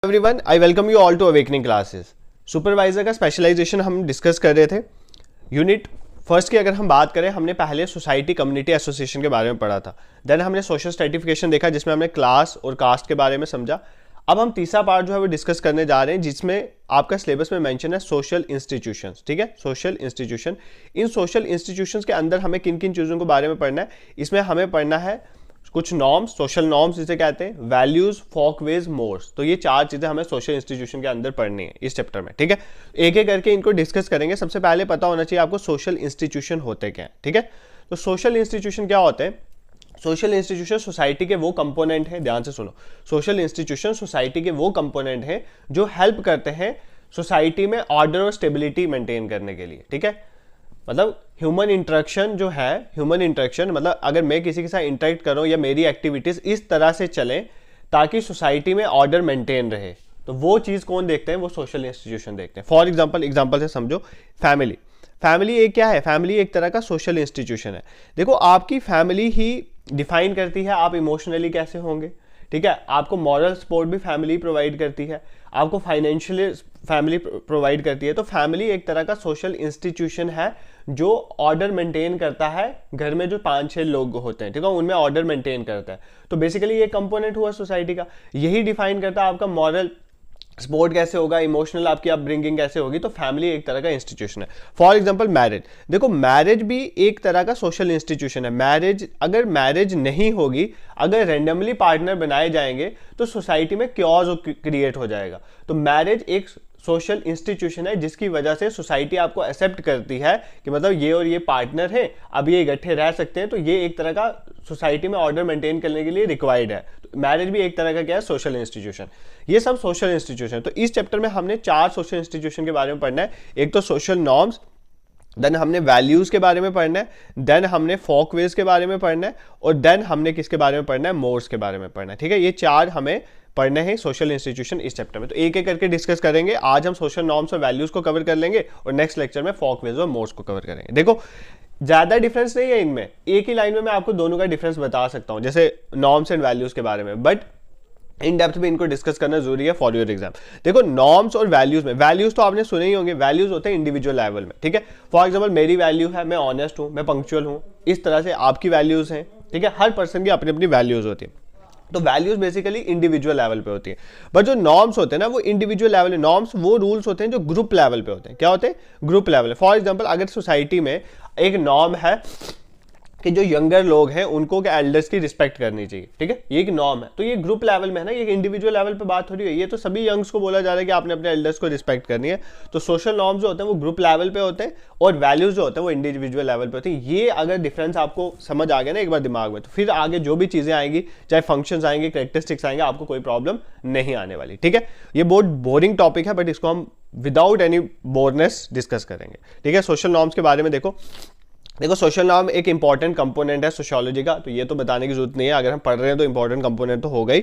Everyone, I welcome you all to awakening classes. Supervisor का specialisation हम discuss कर रहे थे। यूनिट फर्स्ट की अगर हम बात करें, हमने पहले सोसाइटी कम्युनिटी एसोसिएशन के बारे में पढ़ा था। देन हमने सोशल स्ट्रेटिफिकेशन देखा जिसमें हमने क्लास और कास्ट के बारे में समझा। अब हम तीसरा पार्ट जो है वो डिस्कस करने जा रहे हैं जिसमें आपका सिलेबस में मेंशन है सोशल इंस्टीट्यूशंस। ठीक है, सोशल इंस्टीट्यूशन। इन सोशल इंस्टीट्यूशंस के अंदर हमें किन किन चीज़ों के बारे में पढ़ना है? इसमें हमें पढ़ना है कुछ नॉर्म्स, सोशल नॉर्म्स जिसे कहते हैं, वैल्यूज, फोकवेज, मोर्स। तो ये चार चीजें हमें सोशल इंस्टीट्यूशन के अंदर पढ़नी है इस चैप्टर में। ठीक है, एक एक करके इनको डिस्कस करेंगे। सबसे पहले पता होना चाहिए आपको सोशल इंस्टीट्यूशन होते क्या है। ठीक है, तो सोशल इंस्टीट्यूशन क्या होते हैं? सोशल इंस्टीट्यूशन सोसाइटी के वो कंपोनेंट हैं, ध्यान से सुनो। सोशल इंस्टीट्यूशन सोसाइटी के वो कंपोनेंट हैं जो हेल्प करते हैं सोसाइटी में ऑर्डर और स्टेबिलिटी मेंटेन करने के लिए। ठीक है, मतलब ह्यूमन इंटरेक्शन जो है, ह्यूमन इंटरेक्शन मतलब अगर मैं किसी के साथ इंटरेक्ट करूं या मेरी एक्टिविटीज इस तरह से चलें ताकि सोसाइटी में ऑर्डर मेंटेन रहे, तो वो चीज़ कौन देखते हैं? वो सोशल इंस्टीट्यूशन देखते हैं। फॉर एग्जांपल से समझो, फैमिली। फैमिली एक क्या है? फैमिली एक तरह का सोशल इंस्टीट्यूशन है। देखो, आपकी फैमिली ही डिफाइन करती है आप इमोशनली कैसे होंगे। ठीक है, आपको मॉरल सपोर्ट भी फैमिली प्रोवाइड करती है, आपको फाइनेंशियली फैमिली प्रोवाइड करती है। तो फैमिली एक तरह का सोशल इंस्टीट्यूशन है जो ऑर्डर मेंटेन करता है। घर में जो 5-6 लोग होते हैं, ठीक है, उनमें ऑर्डर मेंटेन करता है। तो बेसिकली ये कंपोनेंट हुआ सोसाइटी का। यही डिफाइन करता है आपका मॉरल सपोर्ट कैसे होगा, इमोशनल आपकी अपब्रिंगिंग कैसे होगी। तो फैमिली एक तरह का इंस्टीट्यूशन है। For example marriage. देखो, मैरिज भी एक तरह का सोशल इंस्टीट्यूशन है। मैरिज, अगर मैरिज नहीं होगी, अगर रैंडमली पार्टनर बनाए जाएंगे तो सोसाइटी में क्योस क्रिएट हो जाएगा। तो मैरिज एक सोशल इंस्टीट्यूशन है जिसकी वजह से सोसाइटी आपको एक्सेप्ट करती है कि मतलब ये और ये पार्टनर है, अब ये इकट्ठे रह सकते हैं। तो ये एक तरह का सोसाइटी में ऑर्डर मेंटेन करने के लिए रिक्वायर्ड है। तो मैरिज भी एक तरह का क्या है? Social institution. ये सब सोशल इंस्टीट्यूशन। तो इस चैप्टर में हमने 4 सोशल इंस्टीट्यूशन के बारे में पढ़ना है। एक तो सोशल नॉर्म्स, देन हमने वैल्यूज के बारे में पढ़ना है, देन हमने फोकवेज के बारे में पढ़ना है, और देन हमने किसके बारे में पढ़ना है? मोर्स के बारे में पढ़ना है। ठीक है, ये 4 हमें पढ़ने हैं सोशल इंस्टीट्यूशन इस चैप्टर में। तो एक एक करके डिस्कस करेंगे। आज हम सोशल नॉर्म्स और वैल्यूज को कवर कर लेंगे और नेक्स्ट लेक्चर में फोकवेज और मोर्स को कवर करेंगे। देखो, ज्यादा डिफरेंस नहीं है इनमें, एक ही लाइन में मैं आपको दोनों का डिफरेंस बता सकता हूं, जैसे नॉर्म्स एंड वैल्यूज के बारे में, बट इन डेप्थ में इनको डिस्कस करना जरूरी है फॉर योर एग्जाम। देखो, नॉर्म्स और वैल्यूज में, वैल्यूज तो आपने सुने ही होंगे, वैल्यूज होते हैं इंडिविजुअल लेवल में। ठीक है, फॉर एग्जांपल मेरी वैल्यू है मैं ऑनेस्ट हूं, मैं पंक्चुअल हूं, इस तरह से आपकी वैल्यूज हैं। ठीक है, हर पर्सन की अपनी अपनी वैल्यूज होती है। तो वैल्यूज बेसिकली इंडिविजुअल लेवल पे होती है, बट जो नॉर्म्स होते हैं ना वो इंडिविजुअल लेवल। नॉर्म्स वो रूल्स होते हैं जो ग्रुप लेवल पे होते हैं। क्या होते हैं? Group level. फॉर एग्जांपल, अगर सोसाइटी में एक नॉर्म है कि जो यंगर लोग हैं उनको के एल्डर्स की रिस्पेक्ट करनी चाहिए। ठीक है, ये एक नॉर्म है। तो ये ग्रुप लेवल में है ना, ये इंडिविजुअल लेवल पे बात हो रही है। ये तो सभी यंग्स को बोला जा रहा है कि आपने अपने एल्डर्स को रिस्पेक्ट करनी है। तो सोशल नॉर्म्स जो होते हैं वो ग्रुप लेवल पे होते हैं, और वैल्यूज जो होते हैं वो इंडिविजुअल लेवल पे होते हैं। ये अगर डिफरेंस आपको समझ आ गया ना एक बार दिमाग में, तो फिर आगे जो भी चीजें आएंगी, चाहे फंक्शंस आएंगे, कैरेक्टरिस्टिक्स आएंगे, आपको कोई प्रॉब्लम नहीं आने वाली। ठीक है, ये बहुत बोरिंग टॉपिक है, बट इसको हम विदाउट एनी बोरनेस डिस्कस करेंगे। ठीक है, सोशल नॉर्म्स के बारे में देखो, सोशल नॉर्म एक इंपॉर्टेंट कंपोनेंट है सोशियोलॉजी का, तो ये तो बताने की जरूरत नहीं है। अगर हम पढ़ रहे हैं तो इंपॉर्टेंट कंपोनेंट तो हो गई।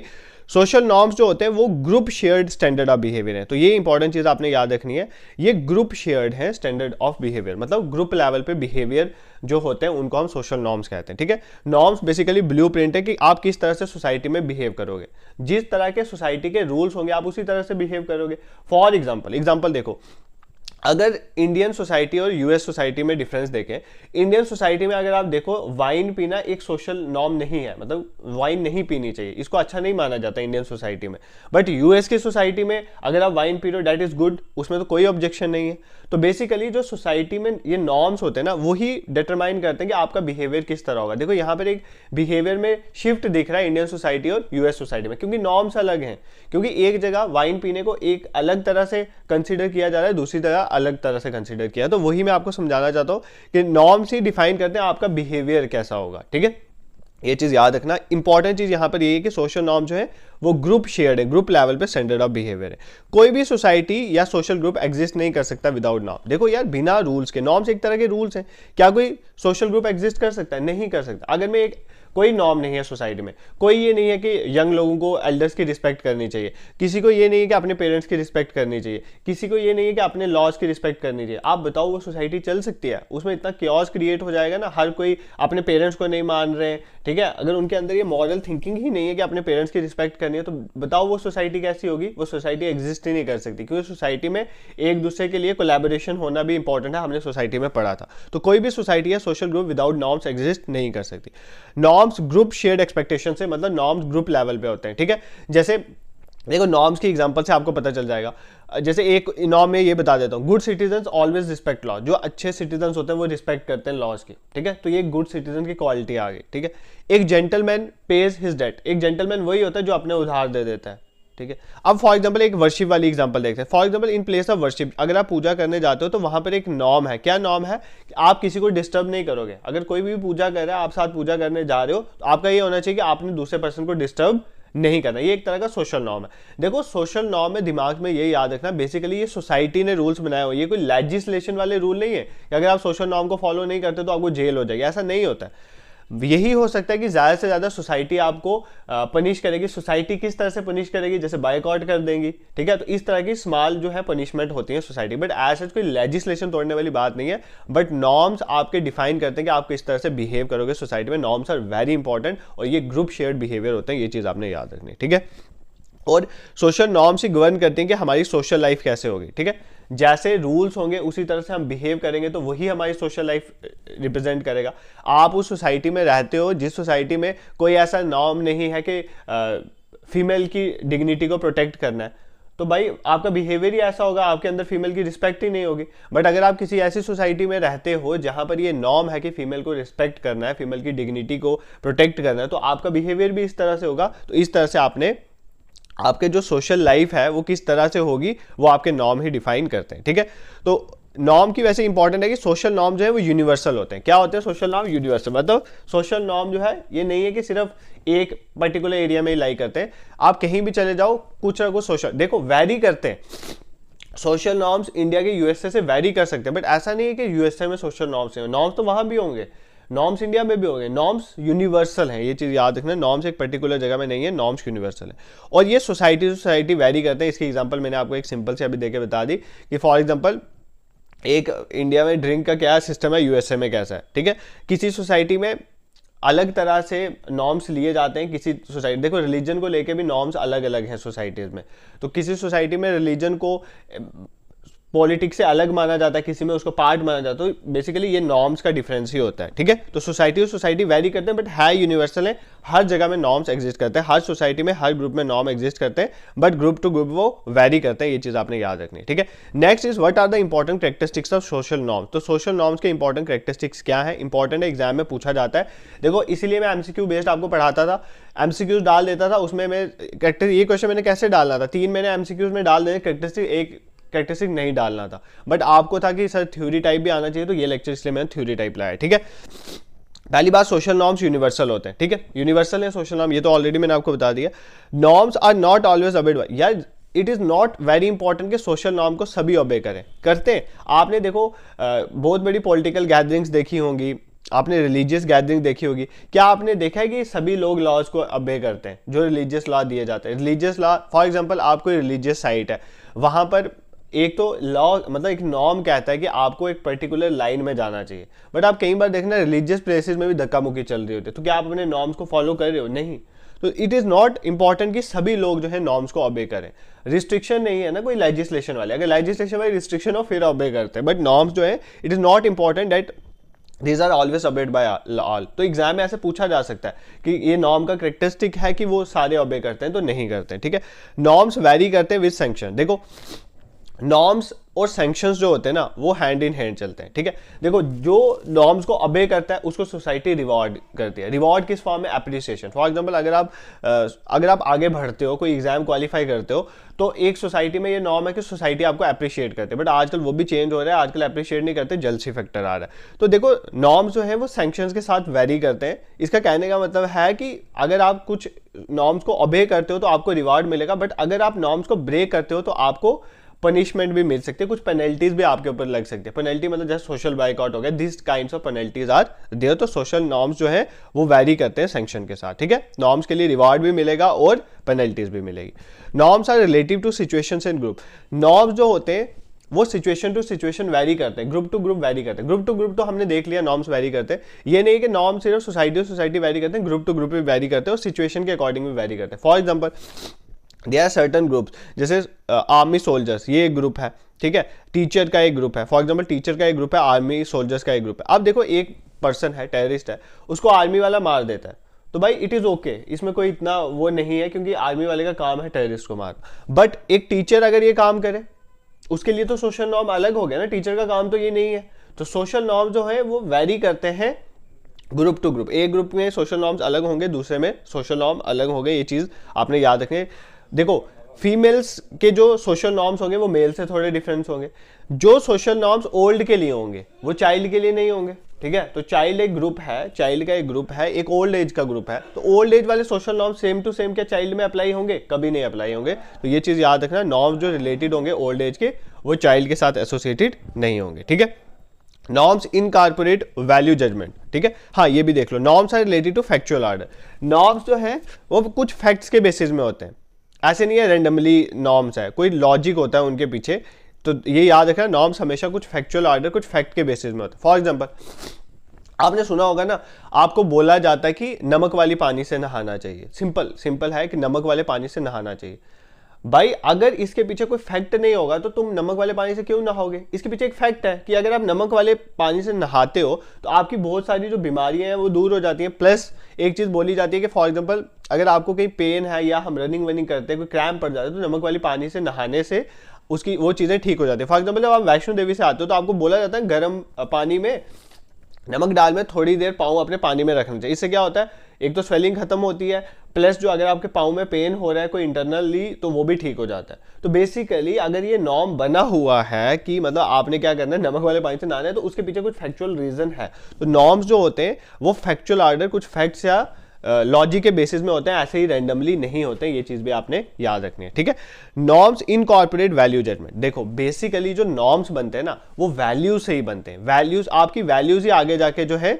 सोशल नॉर्म्स जो होते हैं वो group shared standard of behaviour है। तो ये इंपॉर्टेंट चीज आपने याद रखनी है, ये ग्रुप शेयर्ड है स्टैंडर्ड ऑफ बिहेवियर, मतलब ग्रुप लेवल पे बिहेवियर जो होते हैं उनको हम सोशल नॉर्म्स कहते हैं। ठीक है, नॉर्म्स बेसिकली ब्लूप्रिंट है कि आप किस तरह से सोसाइटी में बिहेव करोगे। जिस तरह के सोसाइटी के रूल्स होंगे आप उसी तरह से बिहेव करोगे। फॉर एग्जाम्पल देखो, अगर इंडियन सोसाइटी और यूएस सोसाइटी में डिफरेंस देखें, इंडियन सोसाइटी में अगर आप देखो, वाइन पीना एक सोशल नॉर्म नहीं है, मतलब वाइन नहीं पीनी चाहिए, इसको अच्छा नहीं माना जाता इंडियन सोसाइटी में। बट यूएस की सोसाइटी में अगर आप वाइन पी रहे हो, दैट इज गुड, उसमें तो कोई ऑब्जेक्शन नहीं है। तो बेसिकली जो सोसाइटी में ये नॉर्म्स होते हैं ना, वही डिटरमाइन करते हैं कि आपका बिहेवियर किस तरह होगा। देखो, यहाँ पर एक बिहेवियर में शिफ्ट दिख रहा है इंडियन सोसाइटी और यूएस सोसाइटी में, क्योंकि नॉर्म्स अलग हैं। क्योंकि एक जगह वाइन पीने को एक अलग तरह से कंसिडर किया जा रहा है, दूसरी जगह अलग तरह से कंसीडर किया। तो वही मैं आपको समझाना चाहता हूं कि नॉर्म्स ही डिफाइन करते हैं आपका बिहेवियर कैसा होगा। ठीक है, ये चीज याद रखना। इंपॉर्टेंट चीज यहां पर ये है कि सोशल नॉर्म जो है वो ग्रुप शेयर्ड है, ग्रुप लेवल पे स्टैंडर्ड ऑफ बिहेवियर है। कोई भी सोसाइटी या सोशल ग्रुप एग्जिस्ट नहीं कर सकता विदाउट नॉर्म। देखो यार, बिना रूल्स के, नॉर्म्स एक तरह के रूल्स हैं, क्या कोई सोशल ग्रुप एग्जिस्ट कर सकता है? नहीं कर सकता। अगर मैं एक कोई नॉर्म नहीं है सोसाइटी में। कोई ये नहीं है कि यंग लोगों को एल्डर्स की रिस्पेक्ट करनी चाहिए, किसी को ये नहीं है कि अपने पेरेंट्स की रिस्पेक्ट करनी चाहिए, किसी को ये नहीं है कि अपने लॉज की रिस्पेक्ट करनी चाहिए। आप बताओ वो सोसाइटी चल सकती है? उसमें इतना क्योस क्रिएट हो जाएगा ना, हर कोई अपने पेरेंट्स को नहीं मान रहे हैं, ठीक है। अगर उनके अंदर ये मॉरल थिंकिंग ही नहीं है कि अपने पेरेंट्स की रिस्पेक्ट करनी है, तो बताओ वो सोसाइटी कैसी होगी? वो सोसाइटी एग्जिस्ट ही नहीं कर सकती, क्योंकि सोसाइटी में एक दूसरे के लिए कोलैबोरेशन होना भी इंपॉर्टेंट है, हमने सोसाइटी में पढ़ा था। तो कोई भी सोसाइटी या social group without norms exist नहीं कर सकती। नॉर्म्स ग्रुप शेयर्ड एक्सपेक्टेशन से, मतलब नॉर्म्स ग्रुप लेवल पे होते हैं, ठीक है। जैसे देखो नॉर्म्स की एग्जांपल से आपको पता चल जाएगा। जैसे एक नॉर्म में ये बता देता हूँ, good citizens always respect law. जो अच्छे सिटीजन्स होते हैं वो रिस्पेक्ट करते हैं लॉज की, ठीक है। तो ये गुड सिटीजन की क्वालिटी आ गई, ठीक है। एक जेंटलमैन पेज हिज डेट। एक जेंटलमैन वही होता है जो अपने उधार दे देता है, ठीक है। अब फॉर एग्जांपल एक वर्शिप वाली एग्जांपल देखते हैं। For example in place of worship, अगर आप पूजा करने जाते हो तो वहां पर एक नॉर्म है। क्या नॉर्म है? कि आप किसी को डिस्टर्ब नहीं करोगे। अगर कोई भी पूजा कर रहा है, आप साथ पूजा करने जा रहे हो, तो आपका ये होना चाहिए कि आपने दूसरे पर्सन को डिस्टर्ब नहीं करना। ये एक तरह का सोशल नॉर्म है। देखो सोशल नॉर्म में दिमाग में ये याद रखना, बेसिकली ये सोसाइटी ने रूल्स बनाए हुए, ये कोई लेजिस्लेशन वाले रूल नहीं है कि अगर आप सोशल नॉर्म को फॉलो नहीं करते तो आपको जेल हो जाएगी, ऐसा नहीं होता है। यही हो सकता है कि ज़्यादा से ज़्यादा सोसाइटी आपको पनिश करेगी। सोसाइटी किस तरह से पनिश करेगी? जैसे बायकॉट कर देंगी, ठीक है। तो इस तरह की स्मॉल जो है पनिशमेंट होती है सोसाइटी, बट ऐसा कोई लेजिस्लेशन तोड़ने वाली बात नहीं है। बट नॉर्म्स आपके डिफाइन करते हैं कि आप किस तरह से बिहेव करोगे सोसाइटी में। नॉर्म्स आर वेरी इंपॉर्टेंट और ये ग्रुप शेयर्ड बिहेवियर होते हैं, ये चीज़ आपने याद रखनी है, ठीक है। और सोशल नॉर्म्स ही गवर्न करती हैं कि हमारी सोशल लाइफ कैसे होगी, ठीक है। जैसे रूल्स होंगे उसी तरह से हम बिहेव करेंगे, तो वही हमारी सोशल लाइफ रिप्रेजेंट करेगा। आप उस सोसाइटी में रहते हो जिस सोसाइटी में कोई ऐसा नॉर्म नहीं है कि फीमेल की डिग्निटी को प्रोटेक्ट करना है, तो भाई आपका बिहेवियर ही ऐसा होगा, आपके अंदर फीमेल की रिस्पेक्ट ही नहीं होगी। बट अगर आप किसी ऐसी सोसाइटी में रहते हो जहां पर ये नॉर्म है कि फीमेल को रिस्पेक्ट करना है, फीमेल की डिग्निटी को प्रोटेक्ट करना है, तो आपका बिहेवियर भी इस तरह से होगा। तो इस तरह से आपने आपके जो सोशल लाइफ है वो किस तरह से होगी वो आपके नॉर्म ही डिफाइन करते हैं, ठीक है। तो नॉर्म की वैसे इंपॉर्टेंट है कि सोशल नॉर्म जो है वो यूनिवर्सल होते हैं। क्या होते हैं सोशल नॉर्म? यूनिवर्सल। मतलब सोशल नॉर्म जो है ये नहीं है कि सिर्फ एक पर्टिकुलर एरिया में ही लाई करते हैं, आप कहीं भी चले जाओ कुछ ना कुछ सोशल, देखो वैरी करते हैं। सोशल नॉर्म्स इंडिया के यूएसए से वैरी कर सकते हैं, बट ऐसा नहीं है कि यूएसए में सोशल नॉर्म्स हैं। नॉर्म्स तो वहां भी होंगे, नॉर्म्स इंडिया में भी होंगे। नॉर्म्स यूनिवर्सल हैं, ये चीज़ याद रखना। नॉर्म्स एक पर्टिकुलर जगह में नहीं है, नॉर्म्स यूनिवर्सल है। और ये सोसाइटी टू सोसाइटी वैरी करते हैं। इसकी एग्जांपल मैंने आपको एक सिंपल से अभी देके बता दी कि फॉर एग्जांपल एक इंडिया में ड्रिंक का क्या सिस्टम है, यूएसए में कैसा है, ठीक है। किसी सोसाइटी में अलग तरह से नॉर्म्स लिए जाते हैं, किसी सोसाइटी, देखो रिलीजन को लेके भी नॉर्म्स अलग अलग हैं सोसाइटीज़ में। तो किसी सोसाइटी में रिलीजन को पॉलिटिक्स से अलग माना जाता है, किसी में उसको पार्ट माना जाता है। तो बेसिकली ये नॉर्म्स का डिफरेंस ही होता है, ठीक है। तो सोसाइटी और सोसाइटी वैरी करते हैं, बट है यूनिवर्सल है। हर जगह में नॉर्म्स एग्जिस्ट करते हैं, हर सोसाइटी में हर ग्रुप में नॉर्म एग्जिस्ट करते हैं, बट ग्रुप टू ग्रुप वो वैरी करते हैं। ये चीज़ आपने याद रखनी है, ठीक है। Next is what are the important characteristics of social norms. तो सोशल नॉर्म्स के इंपॉर्टेंट कैरेक्टरिस्टिक्स क्या है? इंपॉर्टेंट एग्जाम में पूछा जाता है। देखो इसीलिए मैं एमसीक्यू बेस्ड आपको पढ़ाता था, एमसीक्यूज डाल देता था। उसमें मैं ये क्वेश्चन मैंने कैसे डालना था, 3 मैंने एमसीक्यूज में डाल देने, कैरेक्टरिस्टिक नहीं डालना था। बट आपको था कि सर थ्योरी टाइप भी आना चाहिए, तो ये लेक्चर इसलिए मैंने थ्योरी टाइप लाया, ठीक है। पहली बात, सोशल नॉर्म्स यूनिवर्सल होते हैं, ठीक है। यूनिवर्सल है सोशल नॉर्म, ये तो ऑलरेडी मैंने आपको बता दिया। Norms are not always obeyed by, यार it is not very important कि सोशल नॉर्म को सभी ओबे करें, करते हैं। आपने देखो बहुत बड़ी पॉलिटिकल गैदरिंग्स देखी होंगी, आपने रिलीजियस गैदरिंग देखी होगी। क्या आपने देखा है कि सभी लोग लॉज को ओबे करते हैं जो रिलीजियस लॉ दिए जाते हैं? रिलीजियस लॉ, फॉर एग्जांपल आप कोई रिलीजियस साइट है, वहां पर एक तो लॉ मतलब एक नॉर्म कहता है कि आपको एक पर्टिकुलर लाइन में जाना चाहिए, बट आप कई बार देखना रिलीजियस प्लेसेस में भी धक्का मुक्की चल रही होती है। तो क्या आप अपने नॉर्म्स को फॉलो कर रहे हो? नहीं। तो इट इज़ नॉट इंपॉर्टेंट कि सभी लोग जो है नॉर्म्स को ओबे करें। रिस्ट्रिक्शन नहीं है ना कोई लेजिस्लेशन वाले, अगर लेजिस्लेशन वाली रिस्ट्रिक्शन हो फिर ओबे करते हैं, बट नॉर्म्स जो है it is not important that these are always obeyed by all. तो एग्जाम में ऐसे पूछा जा सकता है कि ये नॉर्म का करेक्टरिस्टिक है कि वो सारे ओबे करते हैं, तो नहीं करते हैं, ठीक है। नॉर्म्स वैरी करते हैं विद सैंक्शन। देखो नॉर्म्स और सैंक्शंस जो होते हैं ना वो हैंड इन हैंड चलते हैं, ठीक है। देखो जो नॉर्म्स को ओबे करता है उसको सोसाइटी रिवॉर्ड करती है। रिवॉर्ड किस फॉर्म में? एप्रिसिएशन। फॉर एग्जांपल अगर आप आगे बढ़ते हो, कोई एग्जाम क्वालिफाई करते हो, तो एक सोसाइटी में ये नॉर्म है कि सोसाइटी आपको अप्रिशिएट करते हैं, बट आजकल वो भी चेंज हो रहा है, आजकल अप्रिशिएट नहीं करते, जेलसी फैक्टर आ रहा है। तो देखो नॉर्म्स जो है वो सैंक्शंस के साथ वेरी करते हैं। इसका कहने का मतलब है कि अगर आप कुछ नॉर्म्स को ओबे करते हो तो आपको रिवॉर्ड मिलेगा, बट अगर आप नॉर्म्स को ब्रेक करते हो तो आपको पनिशमेंट भी मिल सकती है, कुछ पेनल्टीज भी आपके ऊपर लग सकती है। पेनल्टी मतलब जैसे सोशल बाइकआउट हो गया, this kinds of penalties are there. तो सोशल नॉर्म्स जो है वो वैरी करते हैं सैंक्शन के साथ, ठीक है। नॉर्म्स के लिए रिवार्ड भी मिलेगा और पेनल्टीज भी मिलेगी। Norms are relative to situations in group. Norms जो होते हैं वो सिचुएशन टू सिचुएशन वैरी करते हैं, ग्रुप टू ग्रुप वैरी करते हैं। ग्रुप टू ग्रुप तो हमने देख लिया नॉर्म्स वैरी करते हैं, ये नहीं कि नॉर्म सिर्फ सोसाइटी टू सोसाइटी वैरी करते हैं, ग्रुप टू ग्रुप भी वैरी करते हैं और सिचुएशन के अकॉर्डिंग भी वैरी करते हैं। For example there are certain groups, जैसे आर्मी सोल्जर्स ये एक ग्रुप है, ठीक है। टीचर का एक ग्रुप है, फॉर एग्जाम्पल टीचर का एक ग्रुप है, आर्मी सोल्जर्स का एक ग्रुप है। अब देखो एक पर्सन है, टेररिस्ट है, उसको आर्मी वाला मार देता है, तो भाई इट इज ओके, इसमें कोई इतना वो नहीं है, क्योंकि आर्मी वाले का काम है टेररिस्ट को मारना। बट एक टीचर अगर ये काम करे उसके लिए तो सोशल नॉर्म अलग हो गया ना, टीचर का काम तो ये नहीं है। तो सोशल नॉर्म जो है वो वैरी करते हैं ग्रुप टू ग्रुप। एक ग्रुप में सोशल नॉर्म्स अलग होंगे, दूसरे में सोशल नॉर्म अलग होंगे, ये चीज आपने याद रखनी है। देखो फीमेल्स के जो सोशल नॉर्म्स होंगे वो मेल से थोड़े डिफरेंस होंगे। जो सोशल नॉर्म्स ओल्ड के लिए होंगे वो चाइल्ड के लिए नहीं होंगे, ठीक है। तो चाइल्ड एक ग्रुप है, चाइल्ड का एक ग्रुप है, एक ओल्ड एज का ग्रुप है, तो ओल्ड एज वाले social norm same to same क्या चाइल्ड में अप्लाई होंगे? कभी नहीं अप्लाई होंगे। तो ये चीज याद रखना, नॉर्म्स जो रिलेटेड होंगे ओल्ड एज के वो चाइल्ड के साथ एसोसिएटेड नहीं होंगे, ठीक है। नॉर्म्स इनकॉर्पोरेट वैल्यू जजमेंट, ठीक है। हाँ ये भी देख लो, norms are related to factual order. Norms जो है वो कुछ फैक्ट्स के बेसिस में होते हैं, ऐसे नहीं है रेंडमली नॉर्म्स है, कोई लॉजिक होता है उनके पीछे। तो ये याद रखना, नॉर्म्स हमेशा कुछ फैक्चुअल ऑर्डर कुछ फैक्ट के बेसिस में होता है। फॉर एग्जांपल आपने सुना होगा ना, आपको बोला जाता है कि नमक वाली पानी से नहाना चाहिए। सिंपल है कि नमक वाले पानी से नहाना चाहिए। भाई अगर इसके पीछे कोई फैक्ट नहीं होगा तो तुम नमक वाले पानी से क्यों नहाओगे? इसके पीछे एक फैक्ट है कि अगर आप नमक वाले पानी से नहाते हो तो आपकी बहुत सारी जो बीमारियां हैं वो दूर हो जाती हैं। प्लस एक चीज बोली जाती है कि फॉर एग्जांपल अगर आपको कहीं पेन है या हम रनिंग वनिंग करते हैं, कोई क्रैम्प पड़ जाता है, तो नमक वाली पानी से नहाने से उसकी वो चीजें ठीक हो जाती है। फॉर एग्जाम्पल जब आप वैष्णो देवी से आते हो तो आपको बोला जाता है गर्म पानी में नमक डाल में थोड़ी देर पाँव अपने पानी में रखना चाहिए। इससे क्या होता है, एक तो स्वेलिंग खत्म होती है, प्लस जो अगर आपके पाँव में पेन हो रहा है कोई इंटरनली तो वो भी ठीक हो जाता है। तो बेसिकली अगर ये नॉर्म बना हुआ है कि मतलब आपने क्या करना है, नमक वाले पानी से नहाना है, तो उसके पीछे कुछ फैक्चुअल रीजन है। तो नॉर्म्स जो होते हैं वो फैक्चुअल ऑर्डर कुछ फैक्ट्स या लॉजिक के बेसिस में होते हैं, ऐसे ही रैंडमली नहीं होते हैं। ये चीज भी आपने याद रखनी है, ठीक है। Norms incorporate value judgement. देखो बेसिकली जो नॉर्म्स बनते हैं ना वो वैल्यूज से ही बनते हैं। वैल्यूज, आपकी वैल्यूज ही आगे जाके जो है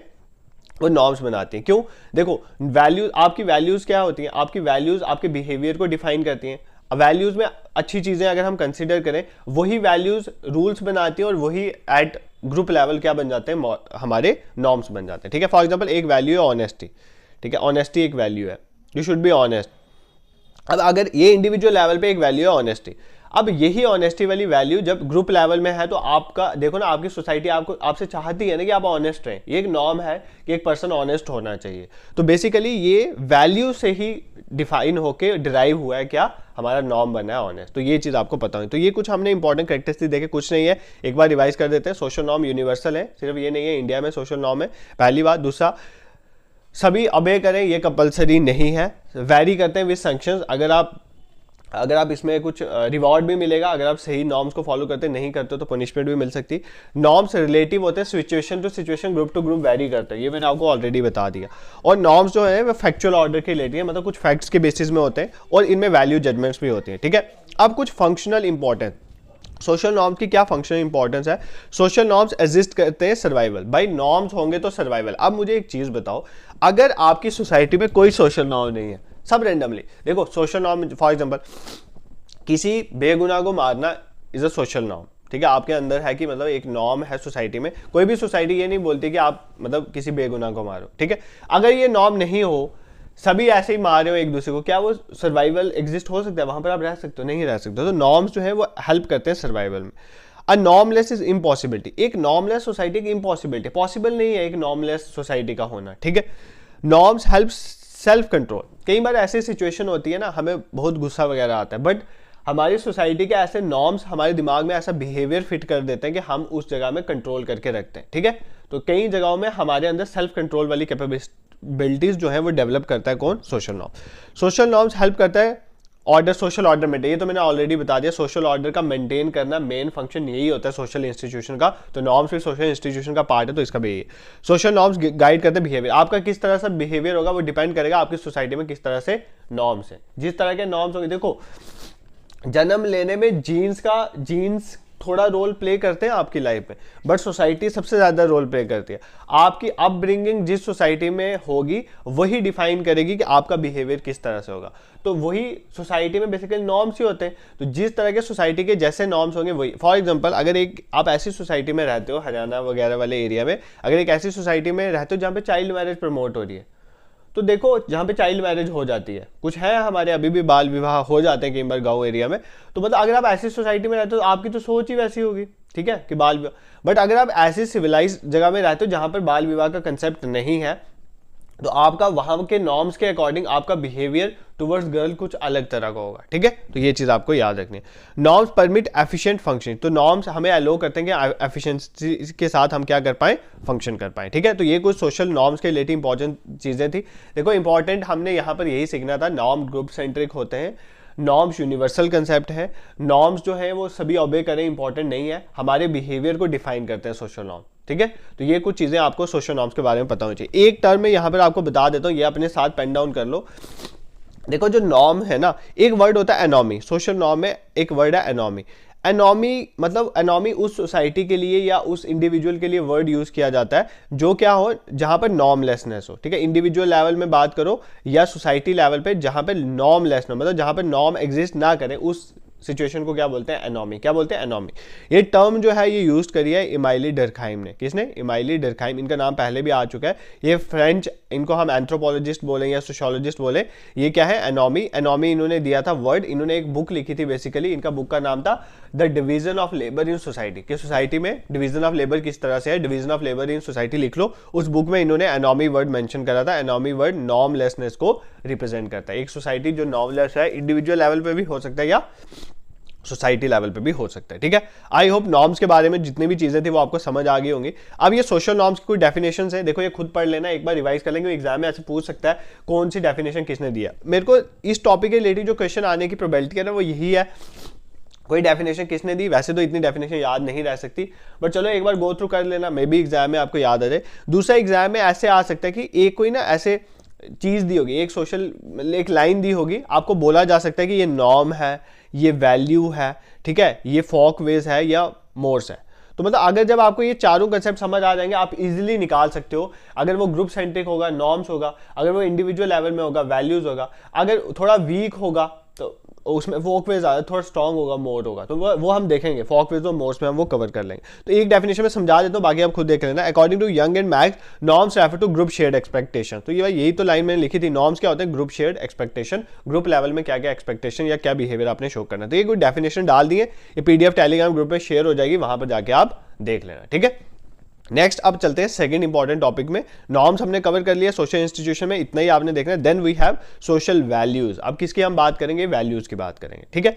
वो नॉर्म्स बनाती हैं। क्यों? देखो वैल्यूज, आपकी वैल्यूज क्या होती हैं? आपकी वैल्यूज आपके बिहेवियर को डिफाइन करती हैं। वैल्यूज में अच्छी चीजें अगर हम कंसिडर करें, वही वैल्यूज रूल्स बनाती हैं और वही एट ग्रुप लेवल क्या बन जाते हैं, हमारे नॉर्म्स बन जाते हैं, ठीक है। फॉर एग्जाम्पल एक वैल्यू है ऑनेस्टी, ठीक है। ऑनेस्टी एक वैल्यू है, यू शुड बी ऑनेस्ट। अब अगर ये इंडिविजुअल लेवल पे एक वैल्यू है ऑनेस्टी, अब यही ऑनेस्टी वाली वैल्यू जब ग्रुप लेवल में है तो आपका देखो ना, आपकी सोसाइटी आपको आपसे चाहती है ना कि आप ऑनेस्ट रहें। ये एक नॉर्म है कि एक पर्सन ऑनेस्ट होना चाहिए। तो बेसिकली ये वैल्यू से ही डिफाइन होके डिराइव हुआ है, क्या हमारा नॉर्म बना है ऑनेस्ट। तो ये चीज आपको पता हो। तो ये कुछ हमने इंपॉर्टेंट कैरेक्टरिस्टिक देखे, कुछ नहीं है, एक बार रिवाइज कर देते हैं। सोशल नॉर्म यूनिवर्सल है, सिर्फ ये नहीं है इंडिया में सोशल नॉर्म है, पहली बात। दूसरा, सभी अबे करें ये कंपलसरी नहीं है, वैरी करते हैं विद सैंक्शंस। अगर आप इसमें कुछ रिवॉर्ड भी मिलेगा अगर आप सही नॉर्म्स को फॉलो करते नहीं करते तो पनिशमेंट भी मिल सकती। नॉर्म्स रिलेटिव होते हैं, situation to situation group to group vary करते हैं, ये मैंने आपको ऑलरेडी बता दिया। और नॉर्म्स जो है वो फैक्चुअल ऑर्डर के रिलेटेड है, मतलब कुछ फैक्ट्स के बेसिस में होते हैं और इनमें वैल्यू जजमेंट्स भी होती हैं, ठीक है। अब कुछ फंक्शनल इंपॉर्टेंस, सोशल नॉर्म्स की क्या फंक्शनल इंपॉर्टेंस है? सोशल नॉर्म्स एग्जिस्ट करते हैं सर्वाइवल। भाई नॉर्म्स होंगे तो सर्वाइवल। अब मुझे एक चीज बताओ, अगर आपकी सोसाइटी में कोई सोशल नॉर्म नहीं है, सब रेंडमली, देखो सोशल नॉर्म फॉर एग्जांपल किसी बेगुनाह को मारना इज अ सोशल नॉर्म, ठीक है। आपके अंदर है कि मतलब एक नॉर्म है सोसाइटी में। कोई भी सोसाइटी ये नहीं बोलती कि आप मतलब किसी बेगुनाह को मारो, ठीक है। अगर ये नॉर्म नहीं हो, सभी ऐसे ही मार रहे हो एक दूसरे को, क्या वो सर्वाइवल एग्जिस्ट हो सकता है? वहां पर आप रह सकते हो? नहीं रह सकते। तो नॉर्म्स जो है वो हेल्प करते हैं सर्वाइवल में। अ नॉर्मलेस इज इम्पॉसिबिलिटी। एक नॉर्मलेस सोसाइटी की इम्पॉसिबिलिटी, पॉसिबल नहीं है एक नॉर्मलेस सोसाइटी का होना, ठीक है। Norms help self control. कई बार ऐसी सिचुएशन होती है ना, हमें बहुत गुस्सा वगैरह आता है, बट हमारी सोसाइटी के ऐसे नॉर्म्स हमारे दिमाग में ऐसा बिहेवियर फिट कर देते हैं कि हम उस जगह में कंट्रोल करके रखते हैं, ठीक है। तो कई जगहों में हमारे अंदर सेल्फ कंट्रोल वाली कैपेबिलिटीज जो है वो डेवलप करता है कौन? Social norm. Social norms help करता है ऑर्डर, सोशल ऑर्डर मेंटेन। ये तो मैंने ऑलरेडी बता दिया, सोशल ऑर्डर का मेंटेन करना मेन फंक्शन यही होता है सोशल इंस्टीट्यूशन का। तो नॉर्म्स भी सोशल इंस्टीट्यूशन का पार्ट है, तो इसका भी यही है। सोशल नॉर्म्स गाइड करते हैं बिहेवियर। आपका किस तरह से बिहेवियर होगा वो डिपेंड करेगा आपकी सोसाइटी में किस तरह से नॉर्म्स है। जिस तरह के नॉर्म्स होंगे, देखो जन्म लेने में जीन्स थोड़ा रोल प्ले करते हैं आपकी लाइफ में, बट सोसाइटी सबसे ज्यादा रोल प्ले करती है। आपकी अपब्रिंगिंग जिस सोसाइटी में होगी वही डिफाइन करेगी कि आपका बिहेवियर किस तरह से होगा। तो वही सोसाइटी में बेसिकली नॉर्म्स ही होते हैं, तो जिस तरह के सोसाइटी के जैसे नॉर्म्स होंगे वही। फॉर एग्जांपल अगर एक आप ऐसी सोसाइटी में रहते हो, हरियाणा वगैरह वाले एरिया में, अगर एक ऐसी सोसाइटी में रहते हो जहाँ पे चाइल्ड मैरिज प्रमोट हो रही है, तो देखो जहाँ पे चाइल्ड मैरिज हो जाती है, कुछ है हमारे अभी भी बाल विवाह हो जाते हैं कई बार गांव एरिया में, तो मतलब अगर आप ऐसी सोसाइटी में रहते हो तो आपकी तो सोच ही वैसी होगी, ठीक है, कि बाल विवाह। बट अगर आप ऐसी सिविलाइज जगह में रहते हो जहाँ पर बाल विवाह का कंसेप्ट नहीं है, तो आपका वहां के नॉर्म्स के अकॉर्डिंग आपका बिहेवियर टुवर्ड्स गर्ल कुछ अलग तरह का होगा, ठीक है। तो ये चीज आपको याद रखनी है। नॉर्म्स परमिट एफिशिएंट फंक्शन, तो नॉर्म्स हमें अलो करते हैं कि एफिशिएंसी के साथ हम क्या कर पाए, फंक्शन कर पाए, ठीक है। तो ये कुछ सोशल नॉर्म्स के रिलेटेड इंपॉर्टेंट चीजें थी। देखो इंपॉर्टेंट हमने यहाँ पर यही सीखना था, नॉर्म ग्रुप सेंट्रिक होते हैं, नॉर्म्स यूनिवर्सल कंसेप्ट है, नॉर्म्स जो है वो सभी ऑबे करें इंपॉर्टेंट नहीं है, हमारे बिहेवियर को डिफाइन करते हैं सोशल नॉर्म, ठीक है। तो ये कुछ चीजें आपको सोशल नॉर्म्स के बारे में पता होनी चाहिए। एक टर्म में यहाँ पर आपको बता देता हूँ, ये अपने साथ पेन डाउन कर लो। देखो जो नॉर्म है ना, एक वर्ड होता है एनॉमी, सोशल नॉर्म में एक वर्ड है एनॉमी। एनॉमी मतलब एनॉमी उस सोसाइटी के लिए या उस इंडिविजुअल के लिए वर्ड यूज किया जाता है जो क्या हो, जहां पर नॉर्मलेसनेस हो, ठीक है। इंडिविजुअल लेवल में बात करो या सोसाइटी लेवल पे जहां पर नॉर्मलेस हो, मतलब जहां पर नॉर्म एग्जिस्ट ना करे, उस सिचुएशन को क्या बोलते हैं, एनॉमी। क्या बोलते हैं, एनॉमी। ये टर्म जो है ये यूज करी है इमाइली डरखाइम ने। किसने, इमाइली डरखाइम। इनका नाम पहले भी आ चुका है। ये फ्रेंच, इनको हम एंथ्रोपोलॉजिस्ट बोले या सोशियोलॉजिस्ट बोले। ये क्या है, एनॉमी। एनॉमी इन्होंने दिया था वर्ड, इन्होंने एक बुक लिखी थी बेसिकली। इनका बुक का नाम था the division of labour in society. कि सोसाइटी में डिवीजन ऑफ लेबर किस तरह से है, division of labour in society लिख लो। उस बुक में इन्होंने एनॉमी वर्ड मेंशन करा था। एनॉमी वर्ड नॉर्मलेसनेस को रिप्रेजेंट करता है। एक सोसाइटी जो नॉर्मलेस है, इंडिविजुअल लेवल पे भी हो सकता है या सोसाइटी लेवल पे भी हो सकता है, ठीक है। आई होप नॉर्म्स के बारे में जितनी भी चीजें थी वो आपको समझ आ गई होंगी। अब ये सोशल नॉर्म्स की कोई डेफिनेशन है, देखो ये खुद पढ़ लेना, एक बार रिवाइज कर लेंगे, एग्जाम में ऐसे पूछ सकता है कौन सी डेफिनेशन किसने दिया। मेरे को इस टॉपिक के रिलेटेड जो क्वेश्चन आने की प्रोबेबिलिटी है ना वो यही है, कोई डेफिनेशन किसने दी। वैसे तो इतनी डेफिनेशन याद नहीं रह सकती, बट चलो एक बार गो थ्रू कर लेना, मे बी एग्जाम में आपको याद आ जाए। दूसरा एग्जाम में ऐसे आ सकता है कि एक कोई ना ऐसे चीज दी होगी, एक सोशल एक लाइन दी होगी, आपको बोला जा सकता है कि ये नॉर्म है, ये वैल्यू है, ठीक है, ये फॉक वेज है या मोर्स है। तो मतलब अगर जब आपको ये चारों कंसेप्ट समझ आ जाएंगे, आप इजीली निकाल सकते हो। अगर वो ग्रुप सेंट्रिक होगा, नॉर्म्स होगा, अगर वो इंडिविजुअल लेवल में होगा, वैल्यूज होगा, अगर थोड़ा वीक होगा तो उसमें फॉकवेज थोड़ा स्ट्रांग होगा, मोर होगा, तो वो हम देखेंगे, फॉकवेज और मोर्स में हम वो कवर कर लेंगे। तो एक डेफिनेशन में समझा देता हूँ, बाकी आप खुद देख लेना। According to young and Mack, norms refer to group shared expectation. तो ये भाई यही तो लाइन मैंने लिखी थी, नॉर्म्स क्या होता है, group shared expectation, group level में क्या क्या एक्सपेक्टेशन या क्या बिहेवियर आपने शो करना। तो ये कोई डेफिनेशन डाल दिए, ये पीडीएफ टेलीग्राम ग्रुप में शेयर हो जाएगी, वहां पर जाके आप देख लेना, ठीक है। नेक्स्ट अब चलते हैं सेकंड इंपॉर्टेंट टॉपिक में। नॉर्म्स हमने कवर कर लिया सोशल इंस्टीट्यूशन में, इतना ही आपने देखना है। Then we have social values. अब किसकी हम बात करेंगे, वैल्यूज की बात करेंगे, ठीक है।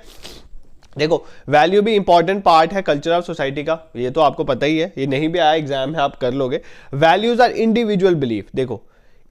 देखो वैल्यू भी इंपॉर्टेंट पार्ट है कल्चर ऑफ सोसाइटी का, ये तो आपको पता ही है, ये नहीं भी आया एग्जाम में आप कर लोगे। Values are individual belief. देखो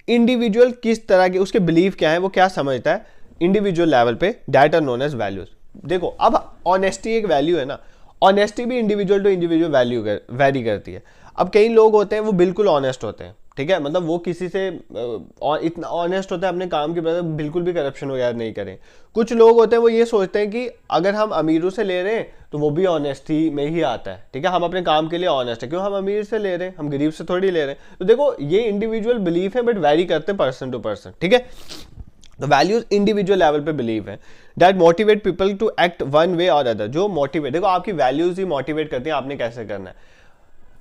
इंडिविजुअल किस तरह के, उसके बिलीफ क्या है, वो क्या समझता है इंडिविजुअल लेवल पे, that are known as values. देखो अब ऑनेस्टी एक वैल्यू है ना, ऑनेस्टी भी individual to individual value vary करती है। अब कई लोग होते हैं वो बिल्कुल ऑनेस्ट होते हैं, ठीक है, मतलब वो किसी से इतना ऑनेस्ट होता है अपने काम के प्रति, बिल्कुल भी करप्शन वगैरह नहीं करें। कुछ लोग होते हैं वो ये सोचते हैं कि अगर हम अमीरों से ले रहे हैं तो वो भी ऑनेस्टी में ही आता है, ठीक है, हम अपने काम के लिए ऑनेस्ट है, क्यों, हम अमीर से ले रहे हैं, हम गरीब से थोड़ी ले रहे हैं। तो देखो ये इंडिविजुअल बिलीफ है, बट वैरी करते हैं पर्सन टू पर्सन, ठीक है। तो वैल्यूज इंडिविजुअल लेवल पे बिलीव है that motivate people to act one way और अदर। जो मोटिवेट, देखो आपकी वैल्यूज ही मोटिवेट करती हैं आपने कैसे करना है,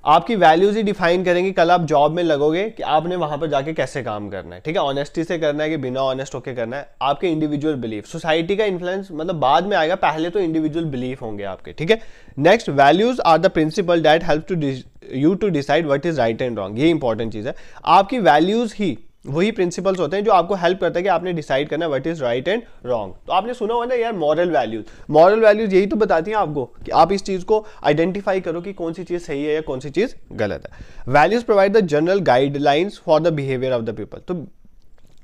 आपकी वैल्यूज ही डिफाइन करेंगे कल आप जॉब में लगोगे कि आपने वहां पर जाके कैसे काम करना है, ठीक है, ऑनेस्टी से करना है कि बिना ऑनेस्ट होकर करना है। आपके इंडिविजुअल बिलीफ, सोसाइटी का इन्फ्लुएंस मतलब बाद में आएगा, पहले तो इंडिविजुअल बिलीफ होंगे आपके, ठीक है। Next, values are the principle that help to you to decide what is right and wrong. ये इंपॉर्टेंट चीज है, आपकी वैल्यूज ही वही प्रिंसिपल्स होते हैं जो आपको हेल्प करता है कि आपने डिसाइड करना है what is right and wrong. तो आपने सुना होगा ना यार मॉरल वैल्यूज यही तो बताती हैं आपको कि आप इस चीज को आइडेंटिफाई करो कि कौन सी चीज सही है या कौन सी चीज गलत है। Values provide the general guidelines for the behaviour of the people. तो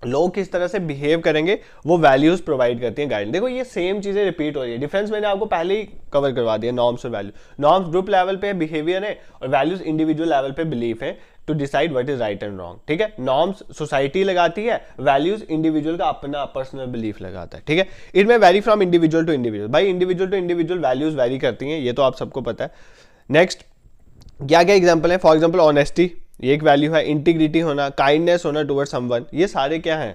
लोग किस तरह से बिहेव करेंगे वो वैल्यूज प्रोवाइड करती हैं, गाइड। देखो ये सेम चीजें रिपीट हो रही है, डिफरेंस मैंने आपको पहले ही कवर करवा दिया, नॉर्म्स और वैल्यू। नॉर्म्स ग्रुप लेवल पे बिहेवियर है और वैल्यूज इंडिविजुअल लेवल पे बिलीफ है। To decide what is right and wrong, ठीक है। नॉर्म्स सोसाइटी लगाती है, वैल्यूज इंडिविजुअल का अपना पर्सनल बिलीफ लगाता है, ठीक है। It may vary from individual to individual, भाई individual to individual values vary करती हैं, ये तो आप सबको पता है। नेक्स्ट क्या क्या एग्जाम्पल है, फॉर एग्जाम्पल ऑनेस्टी, ये एक वैल्यू है। इंटीग्रिटी होना, काइंडनेस होना टुवर्ड्स समवन, ये सारे क्या हैं,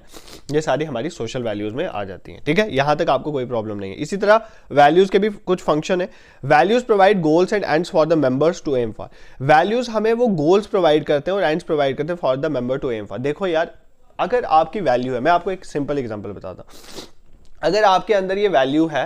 ये सारी हमारी सोशल वैल्यूज में आ जाती हैं, ठीक है। यहां तक आपको कोई प्रॉब्लम नहीं है। इसी तरह वैल्यूज के भी कुछ फंक्शन है। Values provide goals and ends for the members to aim for, values हमें वो गोल्स प्रोवाइड करते हैं और एंड्स प्रोवाइड करते हैं for the member to aim for. देखो यार, अगर आपकी वैल्यू है, मैं आपको एक सिंपल एग्जाम्पल बताता हूं, अगर आपके अंदर ये वैल्यू है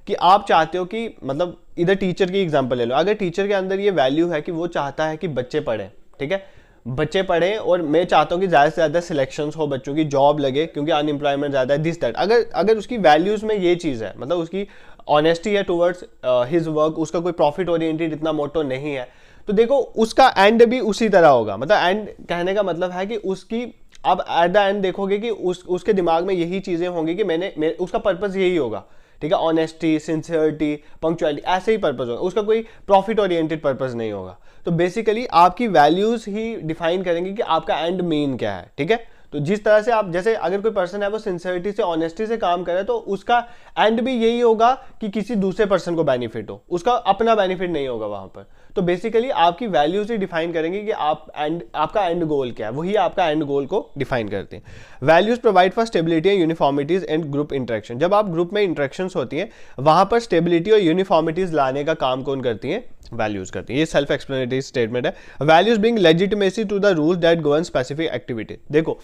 कि आप चाहते हो कि, मतलब इधर टीचर की एग्जांपल ले लो, अगर टीचर के अंदर ये वैल्यू है कि वो चाहता है कि बच्चे पढ़ें, ठीक है, बच्चे पढ़ें, और मैं चाहता हूं कि ज़्यादा से ज़्यादा सिलेक्शंस हो, बच्चों की जॉब लगे क्योंकि अनएम्प्लॉयमेंट ज़्यादा है, दिस दैट, अगर उसकी वैल्यूज़ में ये चीज़ है, मतलब उसकी ऑनेस्टी है टुवर्ड्स हिज वर्क, उसका कोई प्रॉफिट ओरिएंटेड इतना मोटो नहीं है, तो देखो उसका एंड भी उसी तरह होगा। मतलब एंड कहने का मतलब है कि उसकी, अब एट द एंड देखोगे कि उसके दिमाग में यही चीज़ें होंगी कि उसका पर्पज़ यही होगा, ठीक है, ऑनेस्टी, सिंसियरिटी, पंक्चुअलिटी, ऐसे ही पर्पज़ होगा, उसका कोई प्रॉफिट ओरिएंटेड पर्पज़ नहीं होगा। तो बेसिकली आपकी वैल्यूज़ ही डिफाइन करेंगे कि आपका एंड मेन क्या है, ठीक है। तो जिस तरह से आप, जैसे अगर कोई पर्सन है वो सिंसियरिटी से, ऑनेस्टी से काम करे, तो उसका एंड भी यही होगा कि किसी दूसरे पर्सन को बेनिफिट हो, उसका अपना बेनिफिट नहीं होगा वहां पर। तो बेसिकली आपकी वैल्यूज ही डिफाइन करेंगे कि आपका एंड गोल क्या है, वही आपका एंड गोल को डिफाइन करते हैं। Values provide for stability and uniformities and group interaction, जब आप ग्रुप में इंटरेक्शंस होती हैं वहां पर स्टेबिलिटी और यूनिफॉर्मिटीज लाने का काम कौन करती हैं, वैल्यूज करती हैं। ये सेल्फ एक्सप्लेनेटरी स्टेटमेंट है। Values bring legitimacy to the rules that govern specific activity. देखो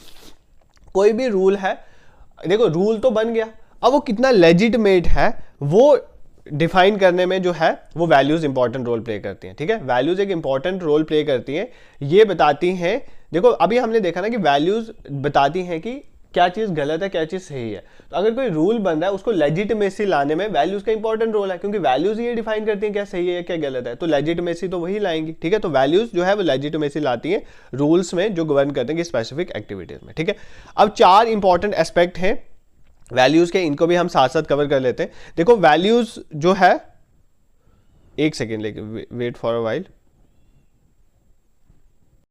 कोई भी रूल है, देखो रूल तो बन गया, अब वो कितना लेजिटिमेट है वो डिफाइन करने में जो है वो वैल्यूज इंपॉर्टेंट रोल प्ले करती हैं, ठीक है। वैल्यूज एक इंपॉर्टेंट रोल प्ले करती हैं, ये बताती हैं, देखो अभी हमने देखा ना कि वैल्यूज बताती हैं कि क्या चीज़ गलत है, क्या चीज़ सही है। तो अगर कोई रूल बन रहा है उसको लेजिटिमेसी लाने में वैल्यूज का इंपॉर्टेंट रोल है, क्योंकि वैल्यूज ये डिफाइन करती हैं क्या सही है क्या गलत है, तो लेजिटिमेसी तो वही लाएंगी, ठीक है। तो वैल्यूज जो है वो लेजिटिमेसी लाती हैं रूल्स में जो गवर्न करते हैं स्पेसिफिक एक्टिविटीज में, ठीक है। अब 4 इंपॉर्टेंट एस्पेक्ट हैं वैल्यूज के, इनको भी हम साथ साथ कवर कर लेते हैं। देखो वैल्यूज जो है, एक सेकेंड लेके वेट फॉर अ वाइल,